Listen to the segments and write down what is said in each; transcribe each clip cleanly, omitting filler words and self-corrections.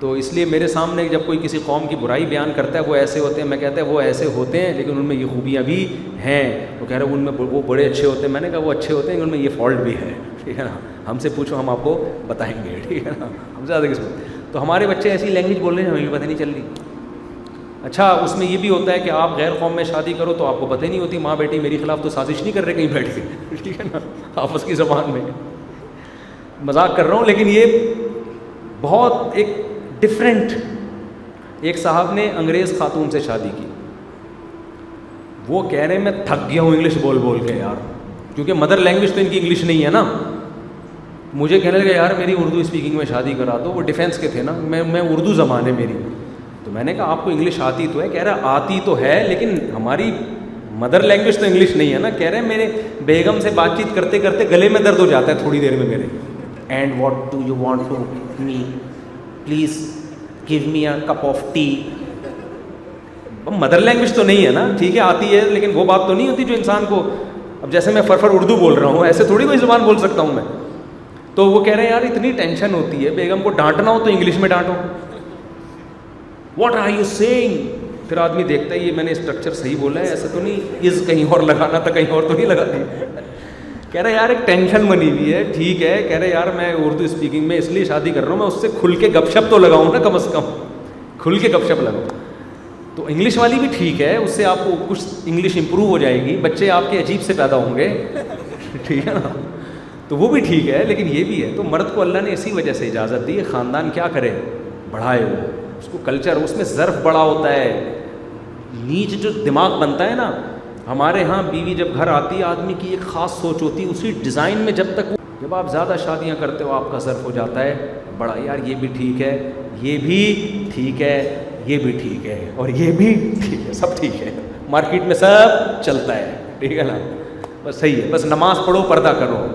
تو اس لیے میرے سامنے جب کوئی کسی قوم کی برائی بیان کرتا ہے وہ ایسے ہوتے ہیں، میں کہتا ہے وہ ایسے ہوتے ہیں لیکن ان میں یہ خوبیاں بھی ہیں. وہ کہہ رہے ہیں ان میں وہ بڑے اچھے ہوتے ہیں. میں نے کہا وہ اچھے ہوتے ہیں ان میں یہ فالٹ بھی ہے. ٹھیک ہے نا، ہم سے پوچھو ہم آپ کو بتائیں گے. ٹھیک ہے نا، ہم زیادہ کس میں. تو ہمارے بچے ایسی لینگویج بول رہے ہیں ہمیں پتہ نہیں چل رہی. اچھا اس میں یہ بھی ہوتا ہے کہ آپ غیر قوم میں شادی کرو تو آپ کو پتہ ہی نہیں ہوتی، ماں بیٹی میری خلاف تو سازش نہیں کر رہے کہیں بیٹھ کے. ٹھیک ہے نا، آپس کی زبان میں. مذاق کر رہا ہوں لیکن یہ بہت ایک ڈفرینٹ. ایک صاحب نے انگریز خاتون سے شادی کی. وہ کہہ رہے ہیں میں تھک گیا ہوں انگلش بول بول کے یار، کیونکہ مدر لینگویج تو ان کی انگلش نہیں ہے نا. مجھے کہنے لگا یار میری اردو اسپیکنگ میں شادی کرا دو. وہ ڈیفینس کے تھے نا، میں اردو زبان ہے میری. تو میں نے کہا آپ کو انگلش آتی تو ہے؟ کہہ رہا آتی تو ہے لیکن ہماری مدر لینگویج تو انگلش نہیں ہے نا. کہہ رہے ہیں میرے بیگم سے بات چیت کرتے کرتے گلے میں درد ہو جاتا ہے تھوڑی دیر میں میرے. And what do you want to me, please give me a cup of tea. Mother language تو نہیں ہے نا. ٹھیک ہے آتی ہے لیکن وہ بات تو نہیں ہوتی جو انسان کو، اب جیسے میں فرفر اردو بول رہا ہوں ایسے تھوڑی کوئی زبان بول سکتا ہوں میں. تو وہ کہہ رہے ہیں یار اتنی ٹینشن ہوتی ہے، بیگم کو ڈانٹنا ہو تو انگلش میں ڈانٹو. What are you saying. پھر آدمی دیکھتا ہے یہ میں نے اسٹرکچر صحیح بولا ہے، ایسا تو نہیں از کہیں اور لگانا تھا کہیں اور تو نہیں لگا دی. کہہ رہے یار ایک ٹینشن بنی ہوئی ہے. ٹھیک ہے کہہ رہے یار میں اردو اسپیکنگ میں اس لیے شادی کر رہا ہوں میں اس سے کھل کے گپ شپ تو لگاؤں نا، کم از کم کھل کے گپ شپ لگاؤں. تو انگلش والی بھی ٹھیک ہے، اس سے آپ کو کچھ انگلش امپروو ہو جائے گی، بچے آپ کے عجیب سے پیدا ہوں گے. ٹھیک ہے نا، تو وہ بھی ٹھیک ہے لیکن یہ بھی ہے. تو مرد کو اللہ نے اسی وجہ سے اجازت دی ہے خاندان کیا کرے، بڑھائے. وہ اس کو کلچر، اس میں ظرف بڑا ہوتا ہے. نیچ جو دماغ بنتا ہے نا، ہمارے ہاں بیوی جب گھر آتی ہے آدمی کی ایک خاص سوچ ہوتی ہے اسی ڈیزائن میں. جب آپ زیادہ شادیاں کرتے ہو آپ کا ظرف ہو جاتا ہے بڑا، یار یہ بھی ٹھیک ہے، یہ بھی ٹھیک ہے، یہ بھی ٹھیک ہے، اور یہ بھی ٹھیک ہے، سب ٹھیک ہے. مارکیٹ میں سب چلتا ہے. ٹھیک ہے نا، بس صحیح ہے. بس نماز پڑھو، پردہ کرو،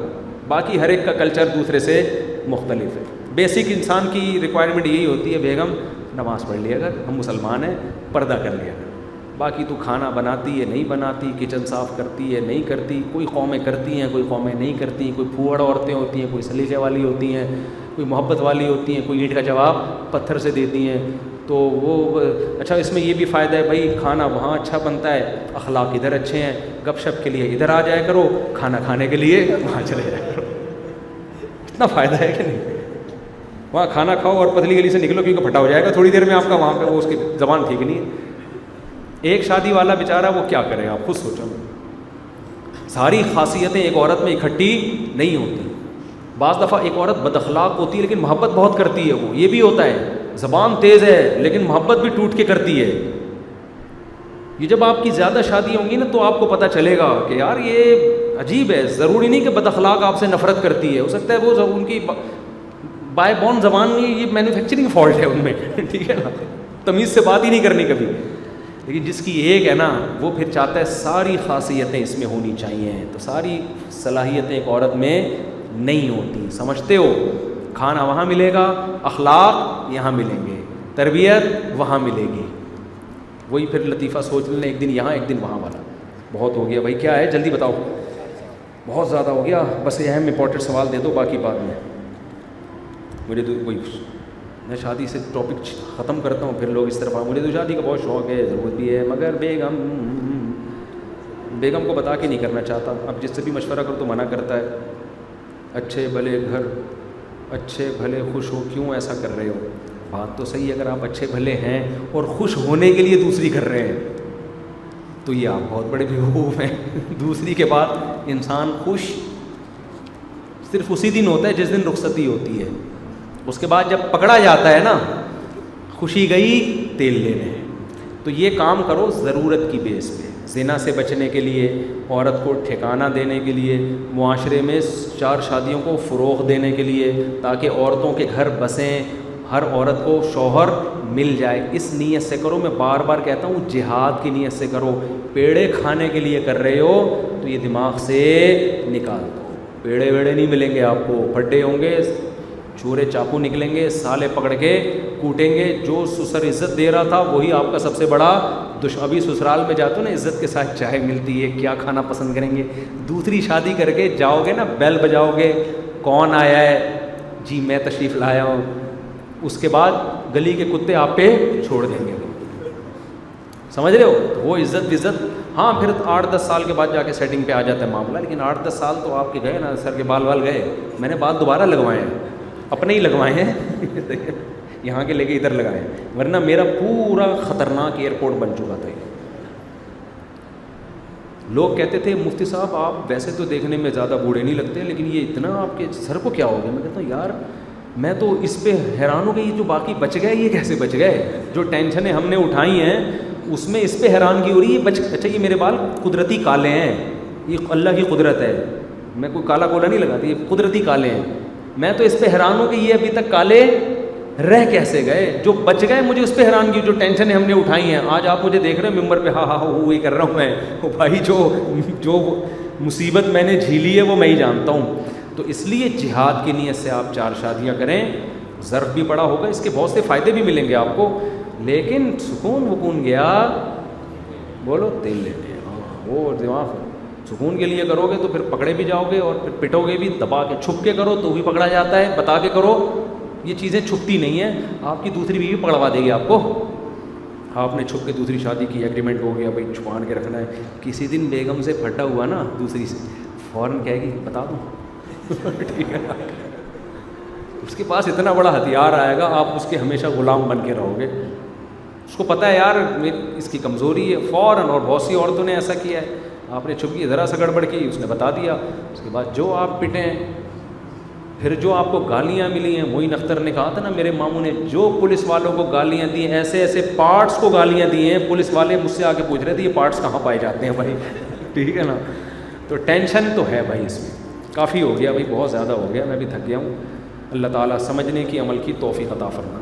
باقی ہر ایک کا کلچر دوسرے سے مختلف ہے. بیسک انسان کی ریکوائرمنٹ یہی ہوتی ہے بیگم نماز پڑھ لیا کر، ہم مسلمان ہیں، پردہ کر لیا کر. باقی تو کھانا بناتی ہے نہیں بناتی، کچن صاف کرتی ہے نہیں کرتی. کوئی قومیں کرتی ہیں کوئی قومیں نہیں کرتی. کوئی پھوڑ عورتیں ہوتی ہیں، کوئی سلیقے والی ہوتی ہیں، کوئی محبت والی ہوتی ہیں، کوئی اینٹ کا جواب پتھر سے دیتی ہیں. تو وہ اچھا اس میں یہ بھی فائدہ ہے بھائی کھانا وہاں اچھا بنتا ہے، اخلاق ادھر اچھے ہیں، گپ شپ کے لیے ادھر آ جایا کرو، کھانا کھانے کے لیے وہاں چلے جایا کرو. اتنا فائدہ ہے کہ نہیں. وہاں کھانا کھاؤ اور پتلی گلی سے نکلو کیونکہ پھٹا ہو جائے گا تھوڑی دیر میں آپ کا وہاں پہ، وہ اس کی زبان ٹھیک نہیں ہے. ایک شادی والا بیچارہ وہ کیا کرے آپ خود سوچو. ساری خاصیتیں ایک عورت میں اکٹھی نہیں ہوتی. بعض دفعہ ایک عورت بد اخلاق ہوتی ہے لیکن محبت بہت کرتی ہے. وہ یہ بھی ہوتا ہے، زبان تیز ہے لیکن محبت بھی ٹوٹ کے کرتی ہے. یہ جب آپ کی زیادہ شادی ہوں گی نا تو آپ کو پتہ چلے گا کہ یار یہ عجیب ہے. ضروری نہیں کہ بد اخلاق آپ سے نفرت کرتی ہے، ہو سکتا ہے وہ ان کی بائی بون زبان میں یہ مینوفیکچرنگ فالٹ ہے ان میں. ٹھیک ہے نا، تمیز سے بات ہی نہیں کرنی کبھی. لیکن جس کی ایک ہے نا وہ پھر چاہتا ہے ساری خاصیتیں اس میں ہونی چاہیے. تو ساری صلاحیتیں ایک عورت میں نہیں ہوتی. سمجھتے ہو، کھانا وہاں ملے گا، اخلاق یہاں ملیں گے، تربیت وہاں ملے گی. وہی پھر لطیفہ سوچ لینا، ایک دن یہاں ایک دن وہاں والا. بہت ہو گیا بھائی، کیا ہے جلدی بتاؤ، بہت زیادہ ہو گیا. بس اہم امپورٹنٹ سوال دے دو، باقی بعد میں. مجھے تو وہی میں شادی سے ٹاپک ختم کرتا ہوں پھر لوگ اس طرف. مجھے تو شادی کا بہت شوق ہے، ضرورت بھی ہے، مگر بیگم کو بتا کے نہیں کرنا چاہتا. اب جس سے بھی مشورہ کرو تو منع کرتا ہے. اچھے بھلے گھر، اچھے بھلے خوش ہو، کیوں ایسا کر رہے ہو؟ بات تو صحیح ہے، اگر آپ اچھے بھلے ہیں اور خوش ہونے کے لیے دوسری کر رہے ہیں تو یہ آپ بہت بڑے بیوقوف ہیں. دوسری کے بعد انسان خوش صرف اسی دن ہوتا ہے جس دن رخصتی ہوتی ہے. اس کے بعد جب پکڑا جاتا ہے نا، خوشی گئی تیل لینے. تو یہ کام کرو ضرورت کی بیس پہ، زنا سے بچنے کے لیے، عورت کو ٹھکانہ دینے کے لیے، معاشرے میں 4 شادیوں کو فروغ دینے کے لیے، تاکہ عورتوں کے گھر بسیں، ہر عورت کو شوہر مل جائے. اس نیت سے کرو. میں بار بار کہتا ہوں جہاد کی نیت سے کرو. پیڑے کھانے کے لیے کر رہے ہو تو یہ دماغ سے نکال دو. پیڑے ویڑے نہیں ملیں گے آپ کو، پھڈے ہوں گے، چورے چاقو نکلیں گے، سالے پکڑ کے کوٹیں گے. جو سسر عزت دے رہا تھا وہی آپ کا سب سے بڑا دشمن. ابھی سسرال میں جاتے ہو نا، عزت کے ساتھ چائے ملتی ہے، کیا کھانا پسند کریں گے. دوسری شادی کر کے جاؤ گے نا، بیل بجاؤ گے، کون آیا ہے؟ جی میں تشریف لایا ہوں. اس کے بعد گلی کے کتے آپ پہ چھوڑ دیں گے. سمجھ رہے ہو؟ تو وہ عزت ہاں پھر 8-10 سال کے بعد جا کے سیٹنگ پہ آ جاتا ہے معاملہ, لیکن 8-10 سال تو آپ کے گئے نا, سر کے بال گئے. میں نے بال دوبارہ لگوائے ہیں, اپنے ہی لگوائے ہیں یہاں کے لے کے ادھر لگائے, ورنہ میرا پورا خطرناک ایئرپورٹ بن چکا تھا. لوگ کہتے تھے مفتی صاحب آپ ویسے تو دیکھنے میں زیادہ بوڑھے نہیں لگتے, لیکن یہ اتنا آپ کے سر کو کیا ہو گیا؟ میں کہتا ہوں یار میں تو اس پہ حیران ہو گئی, جو باقی بچ گئے یہ کیسے بچ گئے؟ جو ٹینشنیں ہم نے اٹھائی ہیں اس میں اس پہ حیرانگی ہو رہی ہے. اچھا یہ میرے بال قدرتی کالے ہیں, یہ اللہ کی قدرت ہے, میں کوئی کالا کولا نہیں لگاتی, یہ قدرتی کالے ہیں. میں تو اس پہ حیران ہوں کہ یہ ابھی تک کالے رہ کیسے گئے. جو بچ گئے مجھے اس پہ حیرانگی, جو ٹینشنیں ہم نے اٹھائی ہیں. آج آپ مجھے دیکھ رہے ہیں ممبر پہ ہاں وہی کر رہا ہوں میں, بھائی جو مصیبت میں نے جھیلی ہے وہ میں ہی جانتا ہوں. تو اس لیے جہاد کی نیت سے آپ 4 شادیاں کریں, ظرف بھی بڑا ہوگا, اس کے بہت سے فائدے بھی ملیں گے آپ کو, لیکن سکون گیا بولو تیل لینے. وہ دماغ سکون کے لیے کرو گے تو پھر پکڑے بھی جاؤ گے, اور پھر پٹو گے بھی, دبا کے چھپ کے کرو تو بھی پکڑا جاتا ہے, بتا کے کرو یہ چیزیں چھپتی نہیں ہیں. آپ کی دوسری بیوی پکڑوا دے گی آپ کو. آپ نے چھپ کے دوسری شادی کی, ایگریمنٹ ہو گیا بھائی چھپان کے رکھنا ہے, کسی دن بیگم سے پھٹا ہوا نا دوسری سے, فوراً کہے گی بتا دوں ٹھیک ہے. اس کے پاس اتنا بڑا ہتھیار آئے گا, آپ اس کے ہمیشہ غلام بن کے رہو گے. اس کو پتہ ہے یار اس کی کمزوری ہے فوراً, اور بہت سی عورتوں نے ایسا کیا ہے. آپ نے چھپ کی ذرا سا گڑبڑ کی, اس نے بتا دیا, اس کے بعد جو آپ پٹیں, پھر جو آپ کو گالیاں ملی ہیں. معین اختر نے کہا تھا نا میرے ماموں نے, جو پولیس والوں کو گالیاں دی ہیں, ایسے ایسے پارٹس کو گالیاں دی ہیں, پولیس والے مجھ سے آ کے پوچھ رہے تھے یہ پارٹس کہاں پائے جاتے ہیں بھائی ٹھیک ہے نا. تو ٹینشن تو ہے بھائی, اس میں کافی ہو گیا بھائی, بہت زیادہ ہو گیا, میں بھی تھک گیا ہوں. اللہ تعالیٰ سمجھنے کی عمل کی توفیق عطا فرمائے.